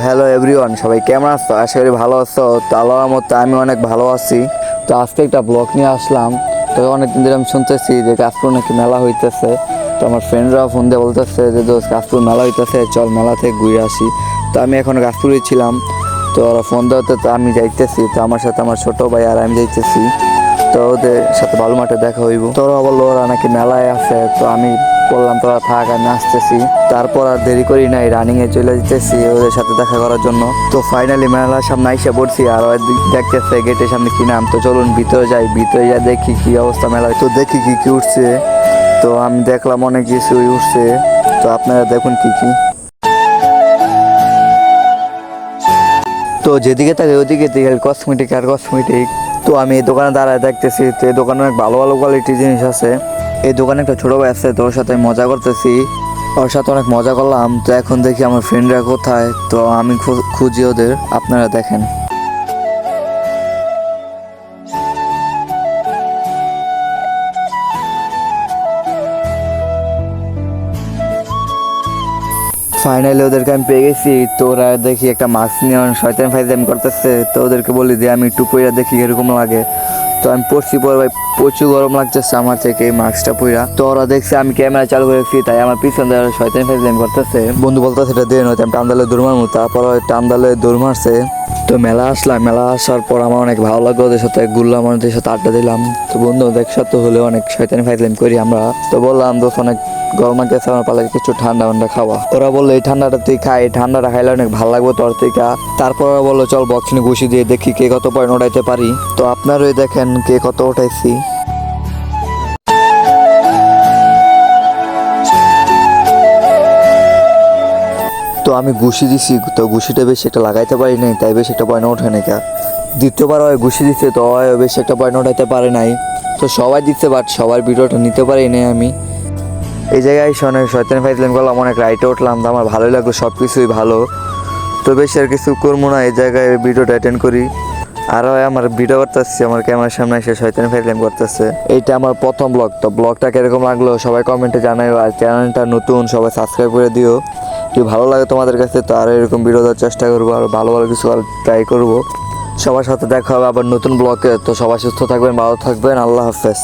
Hello everyone, সবাই কেমন আছো? আশা করি ভালো আছো। তো আল্লাহর রহমতে আমি অনেক ভালো আছি। তো আজকে একটা ব্লগ নিয়ে আসলাম। তো অনেকদিন ধরে আমি শুনতেছি যে কাশপুর নাকি মেলা হইতেছে। তো আমার ফ্রেন্ডরাও ফোন দিয়ে বলতেছে যে দোস্ত কাশপুর মেলা হইতেছে, চল মেলা থেকে ঘুরে আসি। তো আমি এখন কাশপুরে ছিলাম, তো ওরা ফোন দেওয়াতে তো আমি যাইতেছি। তো আমার সাথে আমার ছোটো ভাই আর আমি যাইতেছি। তো ওদের সাথে বালু মাঠে দেখা হইব। তোরা বললো ওরা নাকি মেলায় আছে। তো আমি বললাম তোরা থাক, আমি আসতেছি। তারপর আর দেরি করি নাই, রানিংয়ে চলে যেতেছি ওদের সাথে দেখা করার জন্য। তো ফাইনালি মেলার সামনে আইসা পড়ছি, আর দেখতেছে গেটের সামনে কি নাম। তো চলুন ভিতরে যাই, ভিতরে যা দেখি কি অবস্থা মেলায়। তো দেখি কি কি উঠছে। তো আমি দেখলাম অনেক কিছুই উঠছে। তো আপনারা দেখুন কি কি। তো যেদিকে থাকে ওইদিকে দেখে কসমেটিক আর কসমেটিক। তো আমি এই দোকানে দাঁড়ায় দেখতেছি। তো এই দোকানে অনেক ভালো ভালো কোয়ালিটির জিনিস আছে। এই দোকানে একটা ছোটো ভাই আছে, তো ওর সাথে মজা করতেছি, ওর সাথে অনেক মজা করলাম। তো এখন দেখি আমার ফ্রেন্ডরা কোথায়। তো আমি খুঁজি ওদের, আপনারা দেখেন। ফাইনালি ওদেরকে আমি পেয়ে গেছি। তো ওরা দেখি একটা মাস্ক নিয়ে অনেক শয়তান ফাইজাম করতেছে। তো ওদেরকে বলি যে আমি একটু পইরা দেখি এরকম লাগে। তো আমি পড়ছি পরে, ভাই প্রচুর গরম লাগতেছে আমার থেকে এই মাস্কটা পইরা। তো ওরা দেখছে আমি ক্যামেরা চালু করেছি, তাই আমার পিছন দিয়ে শয়তান ফাইজাম করতেছে। বন্ধু বলতেছে এটা দিয়ে নয়, আমি টান্দালে দৌড় মারবো। তারপর টান্দালে দৌড় মারছে। তো মেলা আসলাম, মেলা আসার পর আমার অনেক ভালো লাগলো, ওদের সাথে ঘুরলাম, ওদের সাথে আড্ডা দিলাম। তো বন্ধু একসাথে হলে অনেক শয়তানি ফাইজলাম করি আমরা। তো বললাম দোস্ত অনেক গরম লাগতেছে, আমার পালা কিছু ঠান্ডা ঠান্ডা খাওয়া। ওরা বললো এই ঠান্ডাটা তুই খাই, ঠান্ডাটা খাইলে অনেক ভালো লাগবে তোর থেকে। তারপর ওরা বললো চল বক্স নিয়ে ঘুষি দিয়ে দেখি কে কত পয়েন্ট ওঠাইতে পারি। তো আপনারাই দেখেন কে কত ওঠাইছি। তো আমি ঘুষি দিছি, তো ঘুষিটা বেশি একটা লাগাইতে পারি নাই, তাই বেশি একটা পয়েন্ট ওঠে নাই। দ্বিতীয়বার ওই ঘুষি দিচ্ছে, তো ওই বেশি একটা পয়েন্ট ওঠাইতে পারে নাই। তো সবাই দিচ্ছে, বাট সবার ভিডিওটা নিতে পারি নাই আমি। এই জায়গায় অনেক শয়তানি ফাইজলাম করলাম, অনেক রাইটে উঠলাম। তো আমার ভালোই লাগলো, সব কিছুই ভালো। তো বেশি আর কিছু করবো না, এই জায়গায় ভিডিওটা অ্যাটেন্ড করি। আরও আমার ভিডিও করতেছি, আমার ক্যামেরার সামনে এসে শয়তানি ফাইজলাম করতেছে। এইটা আমার প্রথম ব্লগ। তো ব্লগটা কিরকম লাগলো সবাই কমেন্টে জানাই। আর চ্যানেলটা নতুন, সবাই সাবস্ক্রাইব করে দিও। যদি ভালো লাগে তোমাদের কাছে তো আরও এরকম ভিডিও দেওয়ার চেষ্টা করবো, আর ভালো ভালো কিছু ট্রাই করবো। সবার সাথে দেখা হবে আবার নতুন ব্লগে। তো সবাই সুস্থ থাকবেন, ভালো থাকবেন, আল্লাহ হাফেজ।